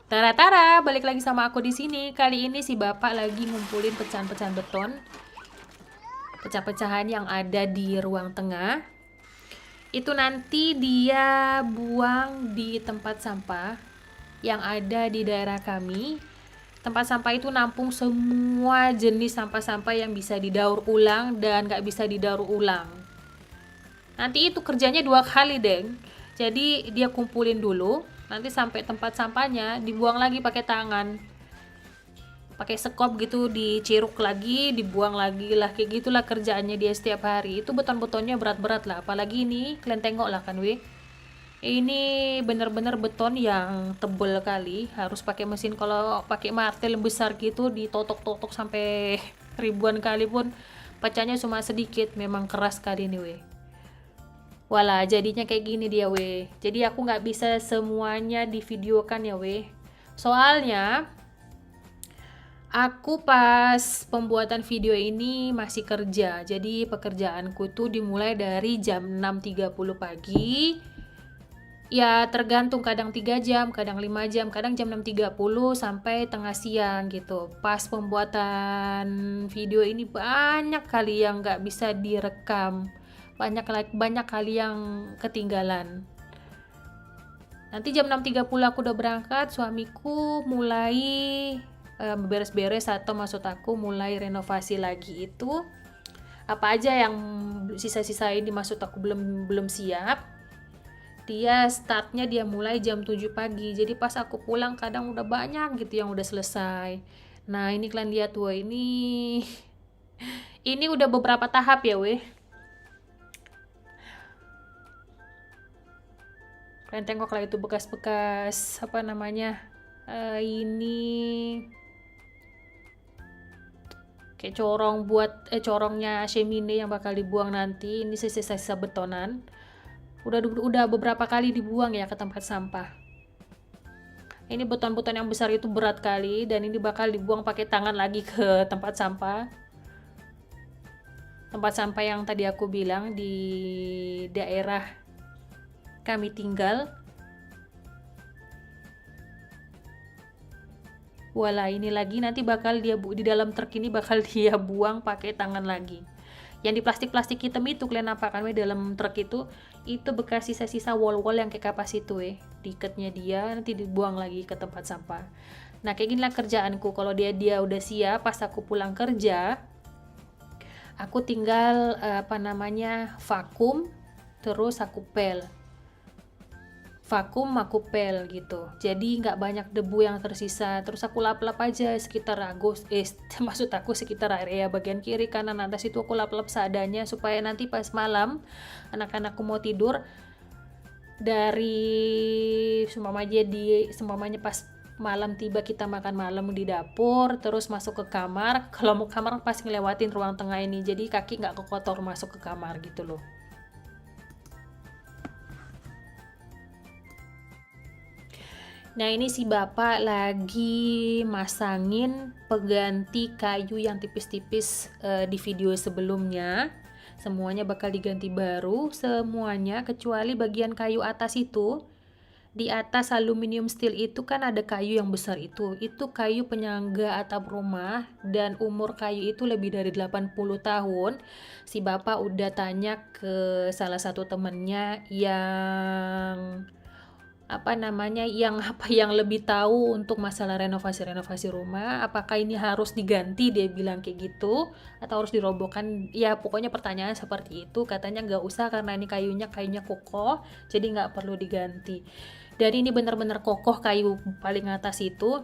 Tara-tara, balik lagi sama aku di sini. Kali ini si Bapak lagi ngumpulin pecahan-pecahan beton, pecah-pecahan yang ada di ruang tengah. Itu nanti dia buang di tempat sampah yang ada di daerah kami. Tempat sampah itu nampung semua jenis sampah-sampah yang bisa didaur ulang dan nggak bisa didaur ulang. Nanti itu kerjanya 2 kali, Deng. Jadi dia kumpulin dulu, nanti sampai tempat sampahnya dibuang lagi pakai tangan. Pakai sekop gitu, diciruk lagi, dibuang lagi lah, kayak gitulah kerjaannya dia setiap hari. Itu beton-betonnya berat-berat lah, apalagi ini kalian tengok lah kan weh, ini bener-bener beton yang tebel kali, harus pakai mesin. Kalau pakai martel besar gitu ditotok-totok sampai ribuan kali pun pecahnya cuma sedikit, memang keras kali ini weh. Walah, jadinya kayak gini dia weh. Jadi aku nggak bisa semuanya divideokan ya weh, soalnya aku pas pembuatan video ini masih kerja. Jadi pekerjaanku tuh dimulai dari jam 6.30 pagi. Ya tergantung, kadang 3 jam, kadang 5 jam, kadang jam 6.30 sampai tengah siang gitu. Pas pembuatan video ini banyak kali yang nggak bisa direkam. Banyak kali yang ketinggalan. Nanti jam 6.30 aku udah berangkat, suamiku mulai beres-beres, atau maksud aku mulai renovasi lagi. Itu apa aja yang sisa-sisa ini maksud aku belum belum siap, dia startnya dia mulai jam 7 pagi. Jadi pas aku pulang kadang udah banyak gitu yang udah selesai. Nah ini kalian lihat wah, ini udah beberapa tahap ya weh. Kalian tengok lah, itu bekas-bekas apa namanya, ini kayak corong buat corongnya chemine yang bakal dibuang nanti. Ini sisa-sisa betonan udah beberapa kali dibuang ya ke tempat sampah. Ini beton-beton yang besar itu berat kali, dan ini bakal dibuang pakai tangan lagi ke tempat sampah yang tadi aku bilang di daerah kami tinggal. Walah, ini lagi nanti bakal dia di dalam truk ini bakal dia buang pakai tangan lagi. Yang di plastik-plastik hitam itu kalian nampakkan weh, dalam truk itu bekas sisa-sisa wall-wall yang kayak kapas itu weh. Diikatnya dia nanti dibuang lagi ke tempat sampah. Nah kayak ginilah kerjaanku. Kalau dia udah siap, pas aku pulang kerja, aku tinggal apa namanya, vakum, terus aku aku pel gitu, jadi nggak banyak debu yang tersisa. Terus aku lap-lap aja sekitar maksud aku sekitar area bagian kiri kanan atas itu aku lap-lap seadanya, supaya nanti pas malam anak-anakku mau tidur, dari seumpamanya pas malam tiba, kita makan malam di dapur terus masuk ke kamar. Kalau mau kamar pasti ngelewatin ruang tengah ini, jadi kaki nggak kekotor masuk ke kamar gitu loh. Nah ini si bapak lagi masangin pengganti kayu yang tipis-tipis di video sebelumnya. Semuanya bakal diganti baru semuanya, kecuali bagian kayu atas itu. Di atas aluminium steel itu kan ada kayu yang besar itu kayu penyangga atap rumah, dan umur kayu itu lebih dari 80 tahun. Si bapak udah tanya ke salah satu temennya yang yang lebih tahu untuk masalah renovasi rumah, apakah ini harus diganti, dia bilang kayak gitu, atau harus dirobohkan. Ya pokoknya pertanyaan seperti itu. Katanya nggak usah karena ini kayunya kokoh, jadi nggak perlu diganti. Dan ini benar-benar kokoh, kayu paling atas itu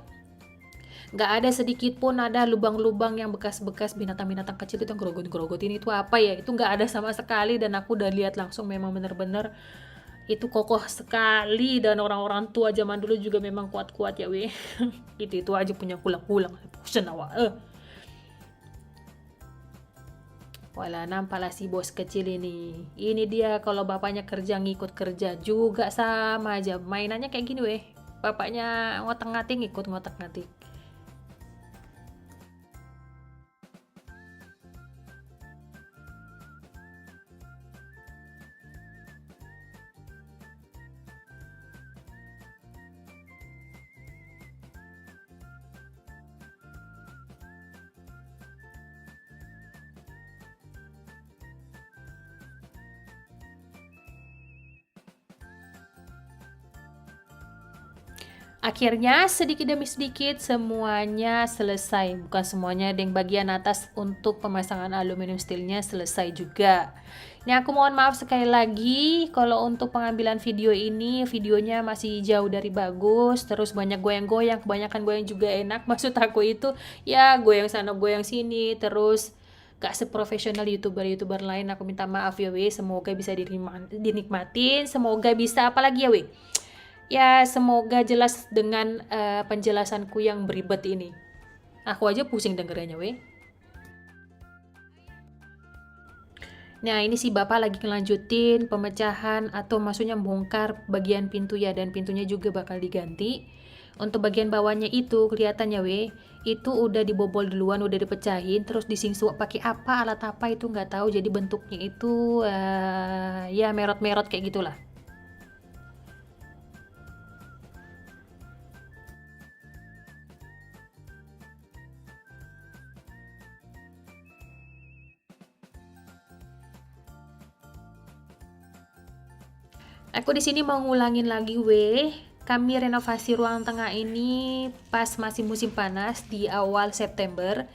nggak ada sedikit pun ada lubang-lubang yang bekas-bekas binatang-binatang kecil itu yang gerogot-gerogotin itu apa ya, itu nggak ada sama sekali. Dan aku udah lihat langsung, memang bener-bener itu kokoh sekali. Dan orang-orang tua zaman dulu juga memang kuat-kuat ya weh. Itu aja punya kulang-kulang pusing awak. Walah, nampaklah si bos kecil ini dia kalau bapaknya kerja ngikut kerja juga, sama aja mainannya kayak gini weh. Bapaknya ngotak-ngatik, ngikut ngotak-ngatik. Akhirnya sedikit demi sedikit semuanya selesai. Bukan semuanya, yang bagian atas untuk pemasangan aluminium steelnya selesai juga. Ini aku mohon maaf sekali lagi kalau untuk pengambilan video ini, videonya masih jauh dari bagus, terus banyak goyang-goyang, kebanyakan goyang juga enak. Maksud aku itu ya goyang sana goyang sini, terus gak seprofesional youtuber lain. Aku minta maaf ya weh, semoga bisa dinikmatin, semoga bisa apalagi ya weh, ya semoga jelas dengan penjelasanku yang beribet ini. Aku aja pusing dengernya weh. Nah ini si bapak lagi ngelanjutin pemecahan atau maksudnya bongkar bagian pintu ya, dan pintunya juga bakal diganti. Untuk bagian bawahnya itu kelihatannya weh, itu udah dibobol duluan, udah dipecahin, terus disingsu pakai apa, alat apa itu nggak tahu. Jadi bentuknya itu ya merot-merot kayak gitulah. Aku di sini mau ngulangin lagi weh. Kami renovasi ruang tengah ini pas masih musim panas di awal September.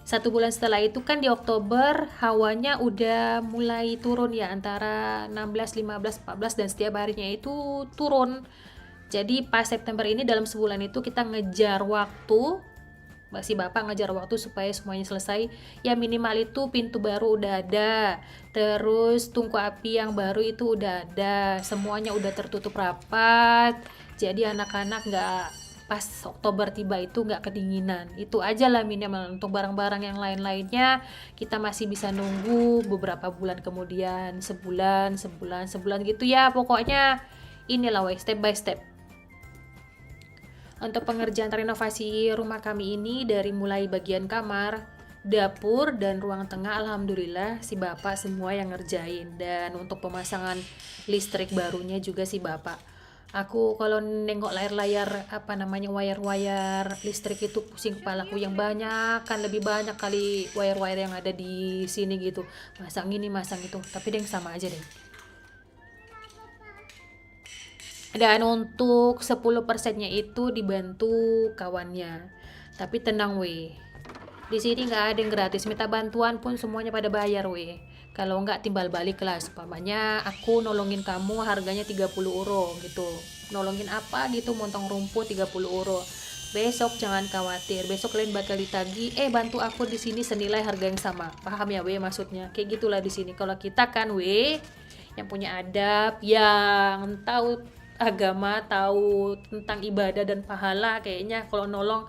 1 bulan setelah itu kan di Oktober hawanya udah mulai turun ya, antara 16, 15, 14 dan setiap harinya itu turun. Jadi pas September ini dalam sebulan itu kita ngejar waktu, si bapak ngejar waktu supaya semuanya selesai. Ya minimal itu pintu baru udah ada, terus tungku api yang baru itu udah ada, semuanya udah tertutup rapat, jadi anak-anak nggak pas Oktober tiba itu nggak kedinginan. Itu aja lah minimal. Untuk barang-barang yang lain-lainnya kita masih bisa nunggu beberapa bulan kemudian, sebulan gitu ya. Pokoknya inilah way step by step. Untuk pengerjaan renovasi rumah kami ini dari mulai bagian kamar, dapur, dan ruang tengah, alhamdulillah si bapak semua yang ngerjain. Dan untuk pemasangan listrik barunya juga si bapak. Aku kalau nengok layar-layar wire-wire listrik itu pusing kepalaku, yang banyak kan, lebih banyak kali wire-wire yang ada di sini gitu. Masang ini, masang itu, tapi deng sama aja deh. Dan untuk 10%-nya itu dibantu kawannya. Tapi tenang weh, di sini nggak ada yang gratis. Minta bantuan pun semuanya pada bayar weh. Kalau nggak timbal balik lah. Umpamanya aku nolongin kamu harganya 30 euro gitu. Nolongin apa gitu, montong rumput 30 euro. Besok jangan khawatir, besok kalian bakal ditagi, bantu aku di sini senilai harga yang sama. Paham ya weh maksudnya? Kayak gitulah di sini. Kalau kita kan weh yang punya adab, yang tahu agama, tahu tentang ibadah dan pahala, kayaknya kalau nolong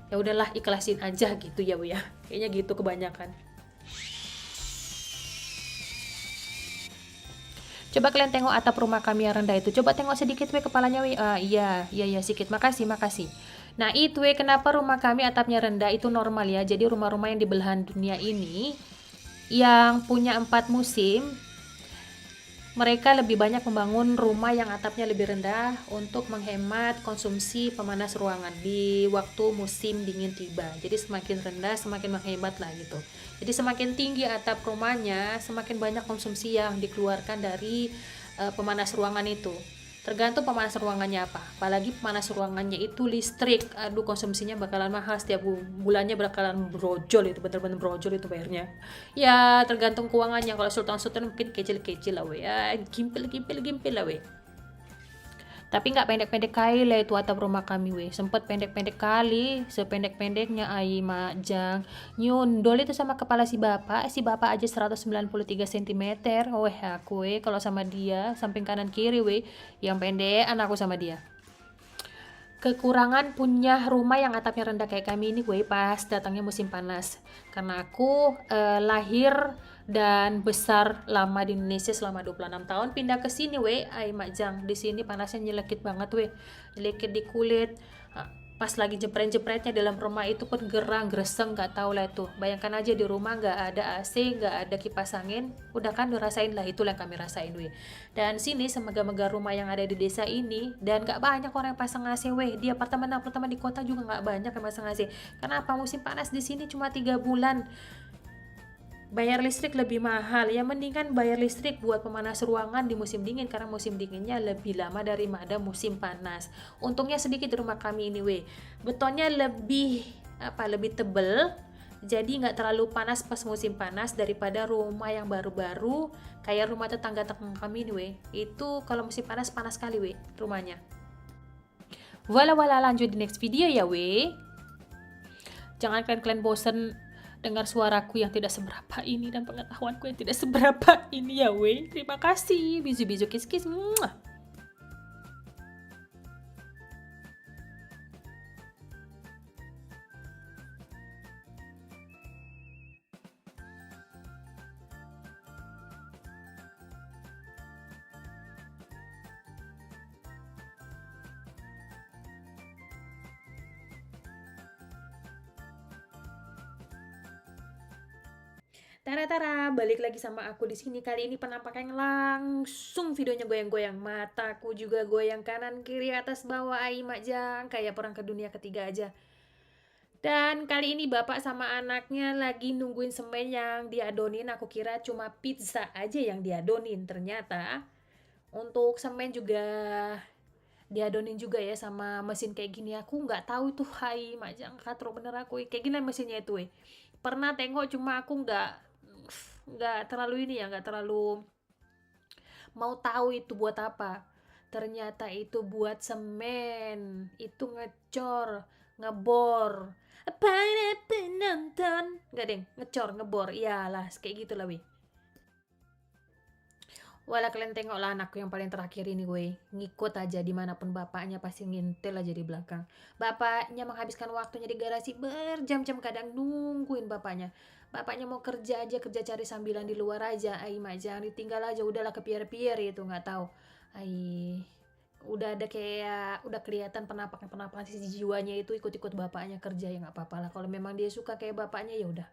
ya udahlah ikhlasin aja gitu ya Bu ya. Kayaknya gitu kebanyakan. Coba kalian tengok atap rumah kami yang rendah itu. Coba tengok sedikit we kepalanya we. Iya sedikit. Makasih. Nah, itu we kenapa rumah kami atapnya rendah itu normal ya. Jadi rumah-rumah yang di belahan dunia ini yang punya 4 musim, mereka lebih banyak membangun rumah yang atapnya lebih rendah untuk menghemat konsumsi pemanas ruangan di waktu musim dingin tiba. Jadi semakin rendah semakin menghemat lah gitu. Jadi semakin tinggi atap rumahnya, semakin banyak konsumsi yang dikeluarkan dari pemanas ruangan itu. Tergantung pemanas ruangannya apa. Apalagi pemanas ruangannya itu listrik. Aduh, konsumsinya bakalan mahal, setiap bulannya bakalan brojol itu, bener-bener brojol itu bayarnya. Ya, tergantung keuangannya. Kalau sultan-sultan mungkin kecil-kecil lah we. Ya, gimpil lah we. Tapi nggak pendek-pendek kali lah itu atap rumah kami we. Sempet pendek-pendek kali, sependek-pendeknya ai majang. Nyundol itu sama kepala si bapak aja 193 cm. Weh aku we kalau sama dia samping kanan kiri we, yang pendek anakku sama dia. Kekurangan punya rumah yang atapnya rendah kayak kami ini gue pas datangnya musim panas, karena aku lahir dan besar lama di Indonesia selama 26 tahun, pindah ke sini we ai majang. Di sini panasnya nyelekit banget we, nyelekit di kulit. Pas lagi jepret-jepretnya dalam rumah itu pun gerang greseng, nggak tahu lah itu. Bayangkan aja di rumah nggak ada AC, nggak ada kipas angin, udah kan udah rasain lah, itulah yang kami rasain we. Dan sini semegah-megah rumah yang ada di desa ini, dan nggak banyak orang yang pasang AC we. Di apartemen di kota juga nggak banyak yang pasang AC. Kenapa? Musim panas di sini cuma 3 bulan. bayar listrik lebih mahal. Ya mendingan bayar listrik buat pemanas ruangan di musim dingin, karena musim dinginnya lebih lama daripada musim panas. Untungnya sedikit di rumah kami ini betonnya lebih lebih tebel, jadi nggak terlalu panas pas musim panas daripada rumah yang baru-baru kayak rumah tetangga kami ini itu kalau musim panas panas sekali rumahnya. Wala lanjut di next video ya Jangan kalian bosen dengar suaraku yang tidak seberapa ini dan pengetahuanku yang tidak seberapa ini ya Terima kasih. Bisu-bisu kiss-kiss. Tara, balik lagi sama aku di sini. Kali ini penampakan langsung videonya goyang-goyang. Mataku juga goyang kanan kiri atas bawah majang kayak perang ke dunia ketiga aja. Dan kali ini bapak sama anaknya lagi nungguin semen yang diadonin. Aku kira cuma pizza aja yang diadonin. Ternyata untuk semen juga diadonin juga ya sama mesin kayak gini. Aku nggak tahu itu majang katro bener aku kayak gini mesinnya itu pernah tengok, cuma aku nggak terlalu ini ya, nggak terlalu mau tahu itu buat apa. Ternyata itu buat semen, itu ngecor, ngebor. Para penonton, nggak deng, ngecor, ngebor, iyalah kayak gitulah Walau kalian tengok lah anakku yang paling terakhir ini ngikut aja dimanapun bapaknya, pasti ngintil aja di belakang. Bapaknya menghabiskan waktunya di garasi berjam-jam, kadang nungguin bapaknya. Bapaknya mau kerja aja, kerja cari sambilan di luar aja. Jangan ditinggal aja, udahlah kepiar-piar itu, nggak tahu. Udah ada kayak udah kelihatan penampakan sisi jiwanya itu ikut-ikut bapaknya kerja, ya nggak apa-apa lah. Kalau memang dia suka kayak bapaknya ya udah.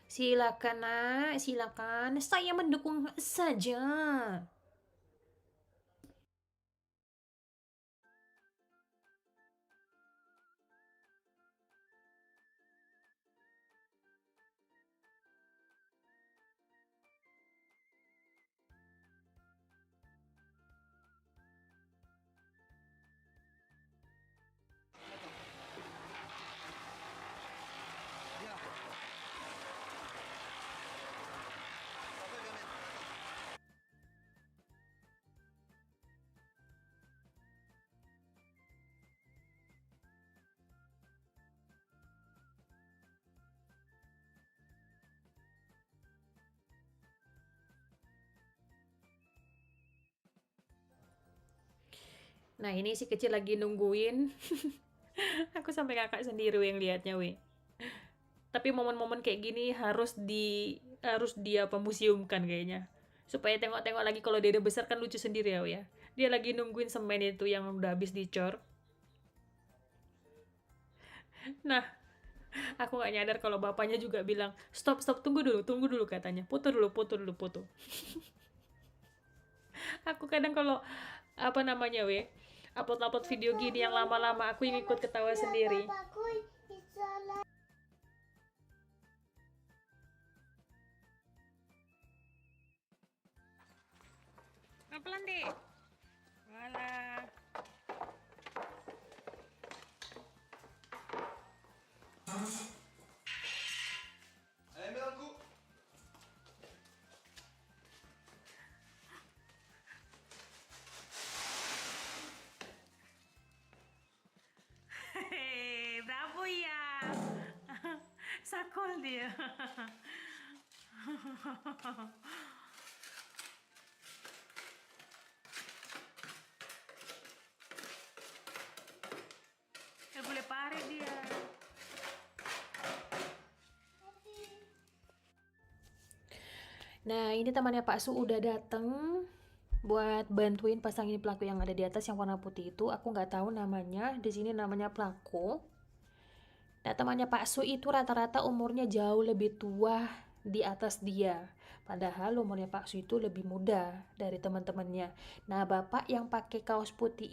Silakan nak, silakan. Saya mendukung saja. Nah ini si kecil lagi nungguin. Aku sampai kakak sendiri yang liatnya Tapi momen-momen kayak gini harus dia museumkan kayaknya. Supaya tengok-tengok lagi kalau dia udah besar kan lucu sendiri ya Dia lagi nungguin semen itu yang udah habis dicor. Nah, aku nggak nyadar kalau bapaknya juga bilang, stop, tunggu dulu katanya. Foto dulu. Aku kadang kalau upload video gini yang lama-lama aku yang ikut ketawa sendiri. Pelan deh. Walah. Bravo ya. Sakol dia. Boleh pare dia. Nah, ini temannya Pak Su udah dateng buat bantuin pasangin pelaku yang ada di atas yang warna putih itu. Aku nggak tahu namanya. Di sini namanya pelaku. Nah, temannya Pak Su itu rata-rata umurnya jauh lebih tua di atas dia. Padahal umurnya Pak Su itu lebih muda dari teman-temannya. Nah, bapak yang pakai kaos putih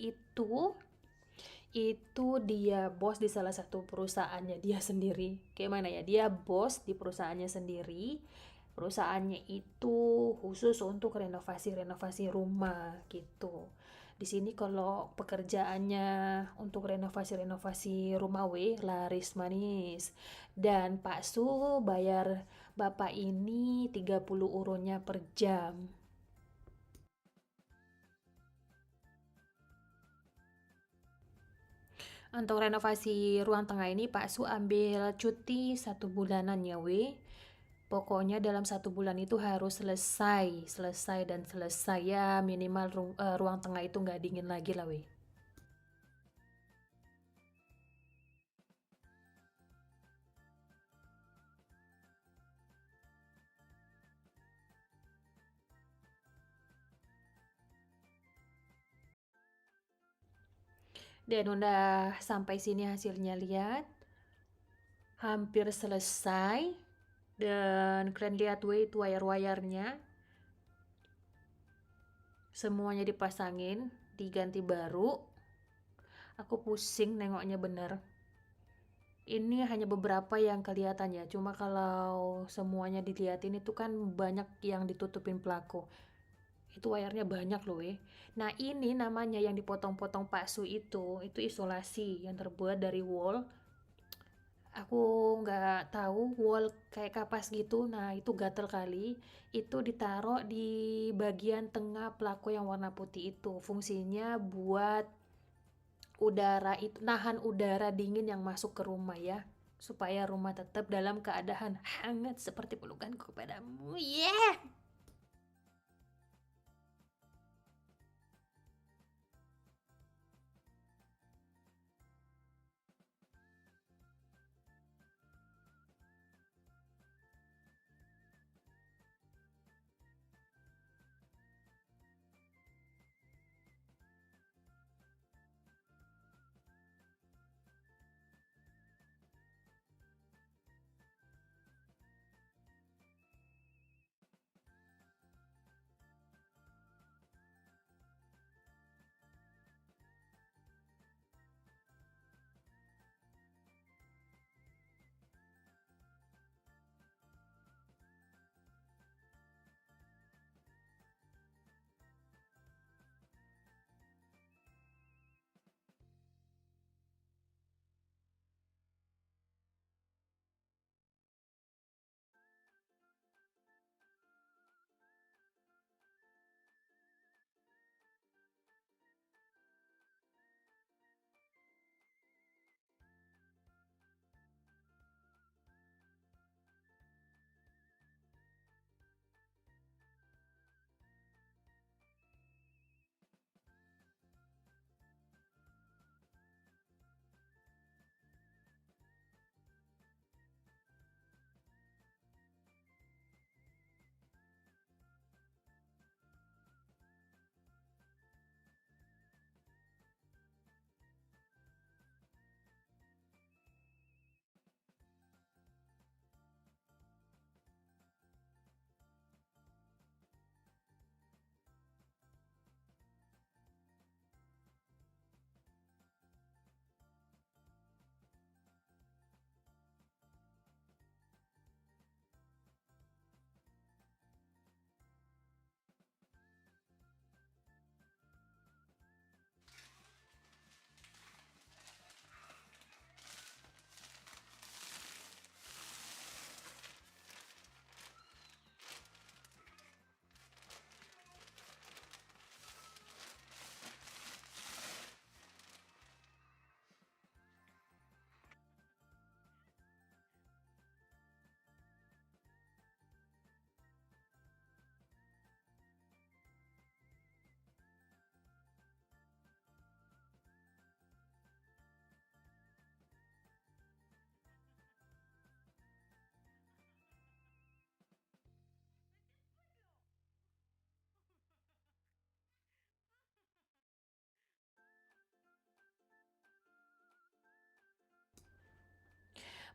itu dia bos di salah satu perusahaannya dia sendiri. Kayak mana ya? Dia bos di perusahaannya sendiri. Perusahaannya itu khusus untuk renovasi-renovasi rumah gitu. Di sini kalau pekerjaannya untuk renovasi-renovasi rumah laris manis. Dan Pak Su bayar Bapak ini 30 euronya per jam. Untuk renovasi ruang tengah ini Pak Su ambil cuti 1 bulanan ya Pokoknya dalam 1 bulan itu harus selesai dan selesai ya, minimal ruang tengah itu nggak dingin lagi lah Dan udah sampai sini hasilnya, lihat. Hampir selesai. Dan kalian lihat itu wire-wirenya. Semuanya dipasangin, diganti baru. Aku pusing nengoknya bener. Ini hanya beberapa yang kelihatan ya, cuma kalau semuanya dilihatin itu kan banyak yang ditutupin pelaku. Itu wayarnya banyak loh Nah ini namanya yang dipotong-potong paksu itu isolasi yang terbuat dari wall. Aku nggak tahu wall kayak kapas gitu. Nah itu gatel kali. Itu ditaruh di bagian tengah pelaku yang warna putih itu. Fungsinya buat udara itu, nahan udara dingin yang masuk ke rumah ya, supaya rumah tetap dalam keadaan hangat seperti pelukanku kepadamu. Yeah.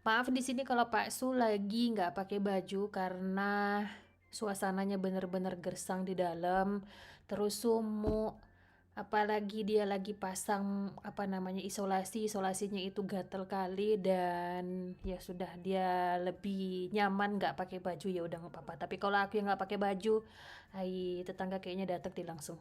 Maaf di sini kalau Pak Su lagi nggak pakai baju karena suasananya bener-bener gersang di dalam, terus sumuk. Apalagi dia lagi pasang apa namanya isolasinya itu gatel kali, dan ya sudah dia lebih nyaman nggak pakai baju, ya udah nggak apa-apa. Tapi kalau aku yang nggak pakai baju, tetangga kayaknya datang di langsung.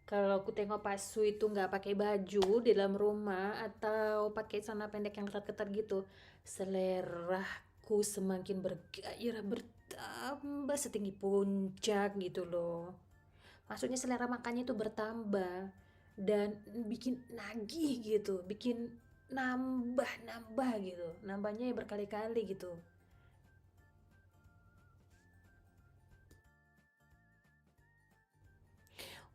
Kalau aku tengok Pasu itu nggak pakai baju di dalam rumah atau pakai celana pendek yang ketat-ketat gitu, seleraku semakin bergairah bertambah setinggi puncak gitu loh. Maksudnya selera makannya itu bertambah dan bikin nagih gitu, bikin nambah-nambah gitu, nambahnya ya berkali-kali gitu.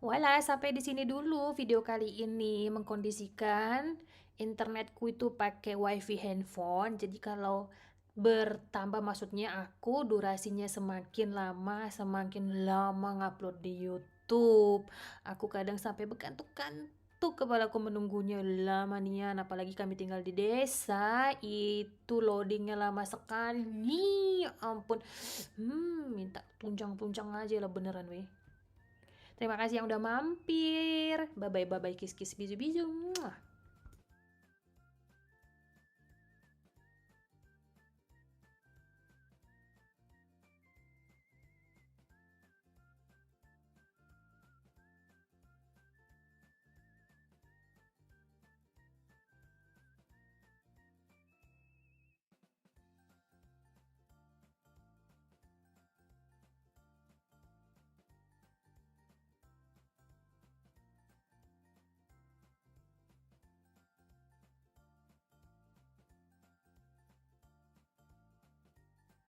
Wala, sampai di sini dulu video kali ini, mengkondisikan internetku itu pakai wifi handphone. Jadi kalau bertambah, maksudnya aku durasinya semakin lama ngupload di YouTube. Aku kadang sampai berkantuk-kantuk kepalaku menunggunya, lama nian. Apalagi kami tinggal di desa, itu loadingnya lama sekali. Ya ampun, minta tunjang-tunjang aja lah beneran weh. Terima kasih yang udah mampir. Bye bye bye bye, kiss kiss bisu bisu. Muah.